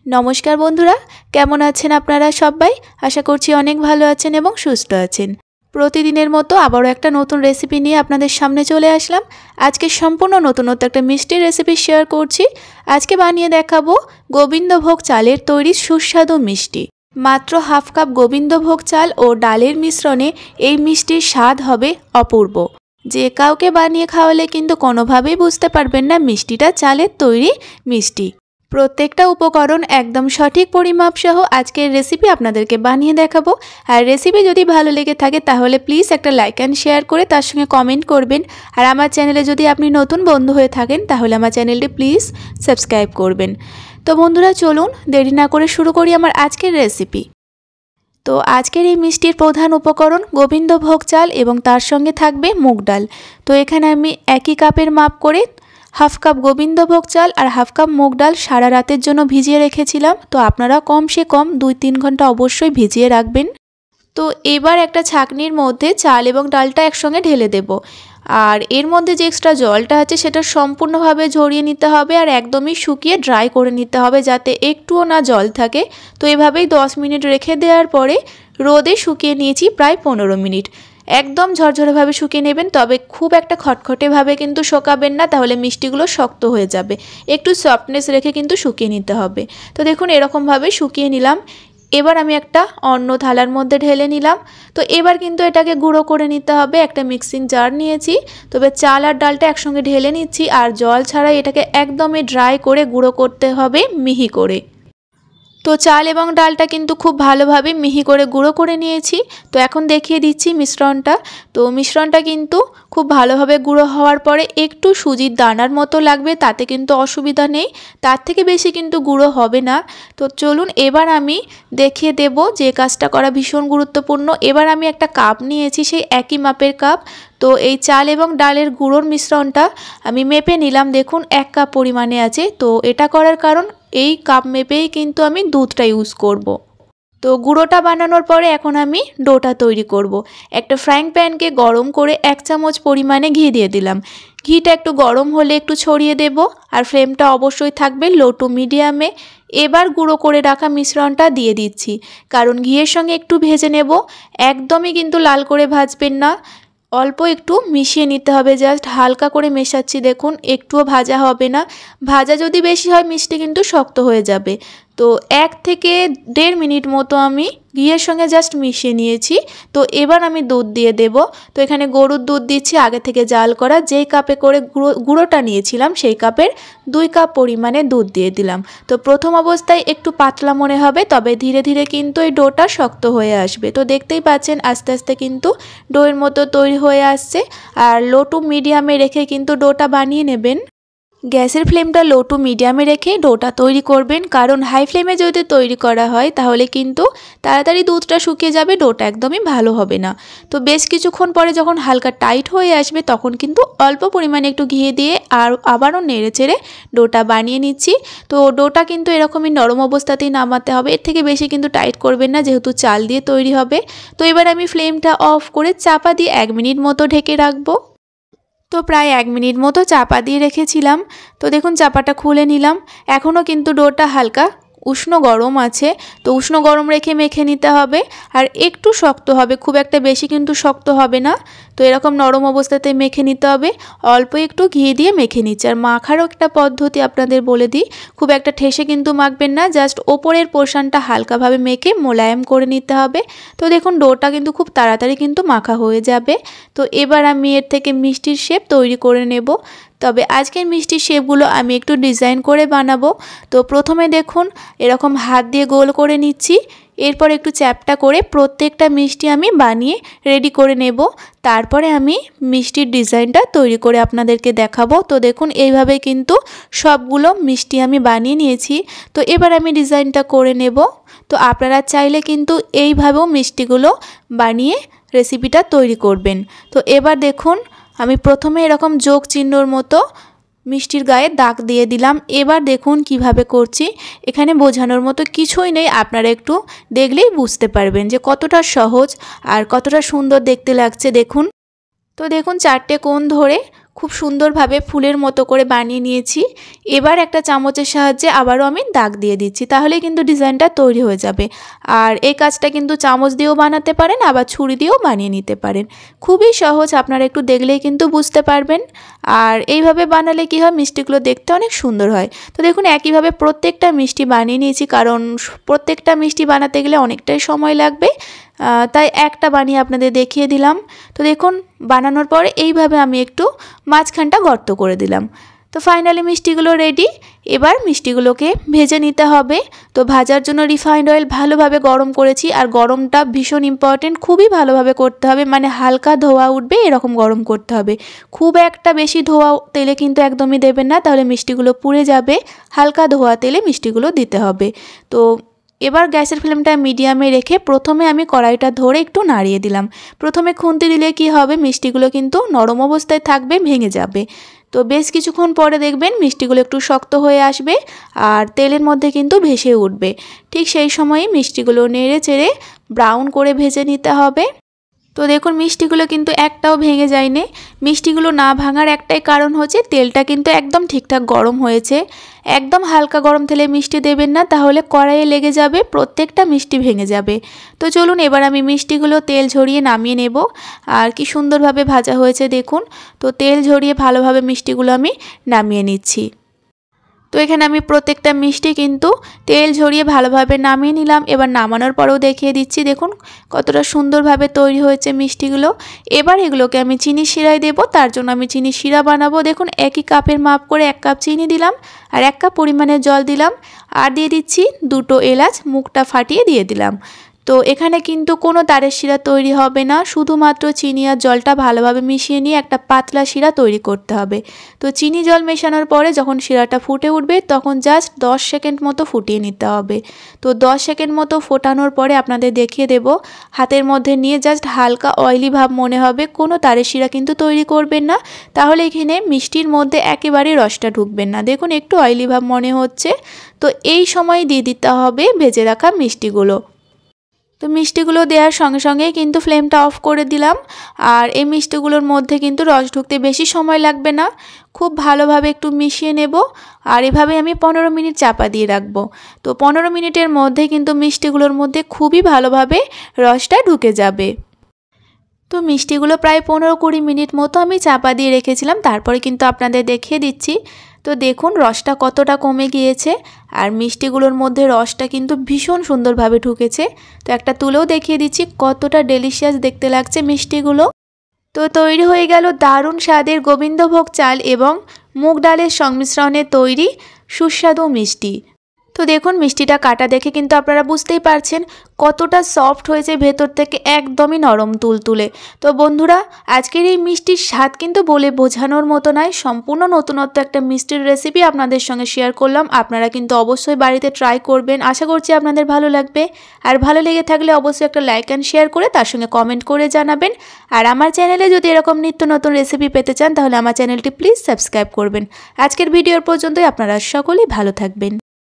नमस्कार बंधुरा केमन आছেন আপনারা সবাই आशा করছি অনেক ভালো আছেন এবং সুস্থ আছেন। প্রতিদিনের মতো আবারও একটা নতুন রেসিপি নিয়ে আপনাদের সামনে চলে আসলাম। আজকে সম্পূর্ণ নতুনত্ব একটা মিষ্টি রেসিপি শেয়ার করছি। আজকে বানিয়ে দেখাবো গোবিন্দভোগ চালের তৈরি সুস্বাদু মিষ্টি। মাত্র হাফ কাপ গোবিন্দভোগ চাল ও ডালের মিশ্রণে এই মিষ্টির স্বাদ হবে অপূর্ব। যে কাউকে বানিয়ে খাওয়ালে কিন্তু কোনোভাবেই বুঝতে পারবেন না মিষ্টিটা চালের তৈরি মিষ্টি। প্রত্যেকটা উপকরণ একদম সঠিক পরিমাপ সহ আজকের রেসিপি আপনাদেরকে বানিয়ে দেখাবো। আর রেসিপি যদি ভালো লেগে থাকে তাহলে প্লিজ একটা লাইক অ্যান্ড শেয়ার করে তার সঙ্গে কমেন্ট করবেন। আর আমার চ্যানেলে যদি আপনি নতুন বন্ধু হয়ে থাকেন তাহলে আমার চ্যানেলটি প্লিজ সাবস্ক্রাইব করবেন। তো বন্ধুরা চলুন দেরি না করে শুরু করি আমার আজকের রেসিপি। তো আজকের এই মিষ্টির প্রধান উপকরণ গোবিন্দভোগ চাল এবং তার সঙ্গে থাকবে মুগ ডাল। তো এখানে আমি একই কাপের মাপ করে হাফ কাপ গোবিন্দভোগ চাল আর হাফ কাপ মুগ ডাল সারা রাতের জন্য ভিজিয়ে রেখেছিলাম। তো আপনারা কমসে কম 2-3 ঘন্টা অবশ্যই ভিজিয়ে রাখবেন। তো এবার একটা ছাঁকনির মধ্যে চাল এবং ডালটা একসঙ্গে ঢেলে দেব। আর এর মধ্যে যে এক্সট্রা জলটা আছে সেটা সম্পূর্ণভাবে ঝরিয়ে নিতে হবে আর একদমই শুকিয়ে ড্রাই করে নিতে হবে যাতে একটুও না জল থাকে। তো এভাবেই 10 মিনিট রেখে দেওয়ার পরে রোদে শুকিয়ে নিয়েছি প্রায় 15 মিনিট। একদম ঝরঝরেভাবে শুকিয়ে নেবেন, তবে খুব একটা খটখটেভাবে কিন্তু শুকাবেন না, তাহলে মিষ্টিগুলো শক্ত হয়ে যাবে। একটু সফটনেস রেখে কিন্তু শুকিয়ে নিতে হবে। তো দেখুন এরকমভাবে শুকিয়ে নিলাম। এবার আমি একটা অন্য থালার মধ্যে ঢেলে নিলাম। তো এবার কিন্তু এটাকে গুঁড়ো করে নিতে হবে। একটা মিক্সিং জার নিয়েছি, তবে চাল আর ডালটা একসঙ্গে ঢেলে নিচ্ছি আর জল ছাড়াই এটাকে একদমই ড্রাই করে গুঁড়ো করতে হবে মিহি করে। তো চাল এবং ডালটা কিন্তু খুব ভালোভাবে মিহি করে গুঁড়ো করে নিয়েছি। তো এখন দেখিয়ে দিচ্ছি মিশ্রণটা। তো মিশ্রণটা কিন্তু খুব ভালোভাবে গুঁড়ো হওয়ার পরে একটু সুজির দানার মতো লাগবে, তাতে কিন্তু অসুবিধা নেই, তার থেকে বেশি কিন্তু গুঁড়ো হবে না। তো চলুন এবার আমি দেখিয়ে দেব যে কাজটা করা ভীষণ গুরুত্বপূর্ণ। এবার আমি একটা কাপ নিয়েছি, সেই একই মাপের কাপ। তো এই চাল এবং ডালের গুঁড়োর মিশ্রণটা আমি মেপে নিলাম, দেখুন 1 কাপ পরিমাণে আছে। তো এটা করার কারণ এই কাপ মেপেই কিন্তু আমি দুধটা ইউজ করব। তো গুঁড়োটা বানানোর পরে এখন আমি ডোটা তৈরি করব। একটা ফ্রাইং প্যানকে গরম করে 1 চামচ পরিমাণে ঘি দিয়ে দিলাম। ঘিটা একটু গরম হলে একটু ছড়িয়ে দেব আর ফ্লেমটা অবশ্যই থাকবে লো টু মিডিয়ামে। এবার গুঁড়ো করে রাখা মিশ্রণটা দিয়ে দিচ্ছি, কারণ ঘিয়ের সঙ্গে একটু ভেজে নেব, একদমই কিন্তু লাল করে ভাজবেন না, অল্প একটু মিশিয়ে নিতে হবে, জাস্ট হালকা করে মেশাচ্ছি, দেখুন একটুও ভাজা হবে না। ভাজা যদি বেশি হয় মিষ্টি কিন্তু শক্ত হয়ে যাবে। তো 1 থেকে 1.5 মিনিট মতো আমি ঘিয়ের সঙ্গে জাস্ট মিশিয়ে নিয়েছি। তো এবার আমি দুধ দিয়ে দেব। তো এখানে গরুর দুধ দিচ্ছি আগে থেকে জাল করা। যেই কাপে করে গুঁড়োটা নিয়েছিলাম সেই কাপের 2 কাপ পরিমাণে দুধ দিয়ে দিলাম। তো প্রথম অবস্থায় একটু পাতলা মনে হবে, তবে ধীরে ধীরে কিন্তু এই ডোটা শক্ত হয়ে আসবে। তো দেখতেই পাচ্ছেন আস্তে আস্তে কিন্তু ডোয়ের মতো তৈরি হয়ে আসছে। আর লো টু মিডিয়ামে রেখে কিন্তু ডোটা বানিয়ে নেবেন। গ্যাসের ফ্লেমটা লো টু মিডিয়ামে রেখে ডোটা তৈরি করবেন, কারণ হাই ফ্লেমে যদি তৈরি করা হয় তাহলে কিন্তু তাড়াতাড়ি দুধটা শুকিয়ে যাবে, ডোটা একদমই ভালো হবে না। তো বেশ কিছুক্ষণ পরে যখন হালকা টাইট হয়ে আসবে তখন কিন্তু অল্প পরিমাণে একটু ঘি দিয়ে আর আবারও নেড়ে চেড়ে ডোটা বানিয়ে নিচ্ছি। তো ডোটা কিন্তু এরকমই নরম অবস্থাতেই নামাতে হবে, এর থেকে বেশি কিন্তু টাইট করবেন না, যেহেতু চাল দিয়ে তৈরি হবে। তো এবার আমি ফ্লেমটা অফ করে চাপা দিয়ে 1 মিনিট মতো ঢেকে রাখবো। তো প্রায় 1 মিনিট মতো চাপা দিয়ে রেখেছিলাম। তো দেখুন চাপাটা খুলে নিলাম। এখনও কিন্তু ডোটা হালকা উষ্ণ গরম আছে। তো উষ্ণ গরম রেখে মেখে নিতে হবে আর একটু শক্ত হবে, খুব একটা বেশি কিন্তু শক্ত হবে না। তো এরকম নরম অবস্থাতে মেখে নিতে হবে। অল্প একটু ঘি দিয়ে মেখে নিচ্ছি। আর মাখারও একটা পদ্ধতি আপনাদের বলে দিই, খুব একটা ঠেসে কিন্তু মাখবেন না, জাস্ট ওপরের পোর্শনটা হালকাভাবে মেখে মোলায়েম করে নিতে হবে। তো দেখুন ডোটা কিন্তু খুব তাড়াতাড়ি কিন্তু মাখা হয়ে যাবে। তো এবার আমি এর থেকে মিষ্টির শেপ তৈরি করে নেব। তবে আজকের মিষ্টির শেপগুলো আমি একটু ডিজাইন করে বানাবো। তো প্রথমে দেখুন এরকম হাত দিয়ে গোল করে নিচ্ছি, এরপর একটু চ্যাপটা করে প্রত্যেকটা মিষ্টি আমি বানিয়ে রেডি করে নেব। তারপরে আমি মিষ্টির ডিজাইনটা তৈরি করে আপনাদেরকে দেখাবো। তো দেখুন এইভাবে কিন্তু সবগুলো মিষ্টি আমি বানিয়ে নিয়েছি। তো এবার আমি ডিজাইনটা করে নেব। তো আপনারা চাইলে কিন্তু এইভাবেও মিষ্টিগুলো বানিয়ে রেসিপিটা তৈরি করবেন। তো এবার দেখুন আমি প্রথমে এরকম যোগ চিহ্নর মতো মিষ্টির গায়ে দাগ দিয়ে দিলাম। এবার দেখুন কিভাবে করছি, এখানে বোঝানোর মতো কিছুই নেই, আপনারা একটু দেখলেই বুঝতে পারবেন যে কতটা সহজ আর কতটা সুন্দর দেখতে লাগছে। দেখুন তো দেখুন 4টে কোণ ধরে খুব সুন্দরভাবে ফুলের মতো করে বানিয়ে নিয়েছি। এবার একটা চামচের সাহায্যে আবারও আমি দাগ দিয়ে দিচ্ছি, তাহলে কিন্তু ডিজাইনটা তৈরি হয়ে যাবে। আর এই কাজটা কিন্তু চামচ দিয়েও বানাতে পারেন, আবার ছুরি দিয়েও বানিয়ে নিতে পারেন। খুবই সহজ, আপনারা একটু দেখলেই কিন্তু বুঝতে পারবেন। আর এইভাবে বানালে কি হয়, মিষ্টিগুলো দেখতে অনেক সুন্দর হয়। তো দেখুন একইভাবে প্রত্যেকটা মিষ্টি বানিয়ে নিয়েছি, কারণ প্রত্যেকটা মিষ্টি বানাতে গেলে অনেকটাই সময় লাগবে, তাই একটা বানিয়ে আপনাদের দেখিয়ে দিলাম। তো দেখুন বানানোর পরে এইভাবে আমি একটু মাঝখানটা গর্ত করে দিলাম। তো ফাইনালি মিষ্টিগুলো রেডি। এবার মিষ্টিগুলোকে ভেজে নিতে হবে। তো ভাজার জন্য রিফাইন্ড অয়েল ভালোভাবে গরম করেছি, আর গরমটা ভীষণ ইম্পর্টেন্ট, খুবই ভালোভাবে করতে হবে, মানে হালকা ধোয়া উঠবে এরকম গরম করতে হবে। খুব একটা বেশি ধোয়া তেলে কিন্তু একদমই দেবেন না, তাহলে মিষ্টিগুলো পুড়ে যাবে। হালকা ধোয়া তেলে মিষ্টিগুলো দিতে হবে। তো এবার গ্যাসের ফ্লেমটা মিডিয়ামে রেখে প্রথমে আমি কড়াইটা ধরে একটু নাড়িয়ে দিলাম। প্রথমে খুন্তি দিলে কি হবে, মিষ্টিগুলো কিন্তু নরম অবস্থায় থাকবে, ভেঙে যাবে। তো বেশ কিছুক্ষণ পরে দেখবেন মিষ্টিগুলো একটু শক্ত হয়ে আসবে আর তেলের মধ্যে কিন্তু ভেসে উঠবে। ঠিক সেই সময়ই মিষ্টিগুলো নেড়ে চেড়ে ব্রাউন করে ভেজে নিতে হবে। তো দেখুন মিষ্টিগুলো কিন্তু একটাও ভেঙে যায়নি। মিষ্টিগুলো না ভাঙার একটাই কারণ হচ্ছে তেলটা কিন্তু একদম ঠিকঠাক গরম হয়েছে। একদম হালকা গরম তেলে মিষ্টি দেবেন না, তাহলে কড়াইয়ে লেগে যাবে, প্রত্যেকটা মিষ্টি ভেঙে যাবে। তো চলুন এবার আমি মিষ্টিগুলো তেল ঝরিয়ে নামিয়ে নেব। আর কি সুন্দরভাবে ভাজা হয়েছে দেখুন। তো তেল ঝরিয়ে ভালোভাবে মিষ্টিগুলো আমি নামিয়ে নিচ্ছি। তো এখানে আমি প্রত্যেকটা মিষ্টি কিন্তু তেল ঝরিয়ে ভালোভাবে নামিয়ে নিলাম। এবার নামানোর পরেও দেখিয়ে দিচ্ছি, দেখুন কতটা সুন্দরভাবে তৈরি হয়েছে মিষ্টিগুলো। এবার এগুলোকে আমি চিনি শিরায় দেবো, তার জন্য আমি চিনি শিরা বানাবো। দেখুন একই কাপের মাপ করে 1 কাপ চিনি দিলাম, আর 1 কাপ পরিমাণে জল দিলাম, আর দিয়ে দিচ্ছি 2টো এলাচ, মুখটা ফাটিয়ে দিয়ে দিলাম। তো এখানে কিন্তু কোনো তারের শিরা তৈরি হবে না, শুধুমাত্র চিনি আর জলটা ভালোভাবে মিশিয়ে নিয়ে একটা পাতলা শিরা তৈরি করতে হবে। তো চিনি জল মেশানোর পরে যখন শিরাটা ফুটে উঠবে তখন জাস্ট 10 সেকেন্ড মতো ফুটিয়ে নিতে হবে। তো 10 সেকেন্ড মতো ফোটানোর পরে আপনাদের দেখিয়ে দেব, হাতের মধ্যে নিয়ে জাস্ট হালকা অয়েলি ভাব মনে হবে, কোনো তারের শিরা কিন্তু তৈরি করবেন না, তাহলে এখানে মিষ্টির মধ্যে একেবারে রসটা ঢুকবেন না। দেখুন একটু অয়েলি ভাব মনে হচ্ছে। তো এই সময় দিয়ে দিতে হবে ভেজে রাখা মিষ্টিগুলো। তো মিষ্টিগুলো দেওয়ার সঙ্গে সঙ্গেই কিন্তু ফ্লেমটা অফ করে দিলাম। আর এই মিষ্টিগুলোর মধ্যে কিন্তু রস ঢুকতে বেশি সময় লাগবে না, খুব ভালোভাবে একটু মিশিয়ে নেব। আর এভাবে আমি 15 মিনিট চাপা দিয়ে রাখবো। তো 15 মিনিটের মধ্যে কিন্তু মিষ্টিগুলোর মধ্যে খুবই ভালোভাবে রসটা ঢুকে যাবে। তো মিষ্টিগুলো প্রায় 15-20 মিনিট মতো আমি চাপা দিয়ে রেখেছিলাম, তারপরে কিন্তু আপনাদের দেখিয়ে দিচ্ছি। তো দেখুন রসটা কতটা কমে গিয়েছে, আর মিষ্টিগুলোর মধ্যে রসটা কিন্তু ভীষণ সুন্দরভাবে ঢুকেছে। তো একটা তুলেও দেখিয়ে দিচ্ছি কতটা ডেলিশিয়াস দেখতে লাগছে মিষ্টিগুলো। তো তৈরি হয়ে গেল দারুণ স্বাদের গোবিন্দভোগ চাল এবং মুগ ডালের সংমিশ্রণে তৈরি সুস্বাদু মিষ্টি। তো দেখুন মিষ্টিটা কাটা দেখে কিন্তু আপনারা বুঝতেই পারছেন কতটা সফট হয়েছে ভেতর থেকে, একদমই নরম তুলতুলে। তো বন্ধুরা আজকের এই মিষ্টির স্বাদ কিন্তু বলে বোঝানোর মতো নয়, সম্পূর্ণ নতুনত্ব একটা মিষ্টির রেসিপি আপনাদের সঙ্গে শেয়ার করলাম। আপনারা কিন্তু অবশ্যই বাড়িতে ট্রাই করবেন, আশা করছি আপনাদের ভালো লাগবে। আর ভালো লেগে থাকলে অবশ্যই একটা লাইক অ্যান্ড শেয়ার করে তার সঙ্গে কমেন্ট করে জানাবেন। আর আমার চ্যানেলে যদি এরকম নিত্য নতুন রেসিপি পেতে চান তাহলে আমার চ্যানেলটি প্লিজ সাবস্ক্রাইব করবেন। আজকের ভিডিওর পর্যন্তই, আপনারা সকলেই ভালো থাকবেন।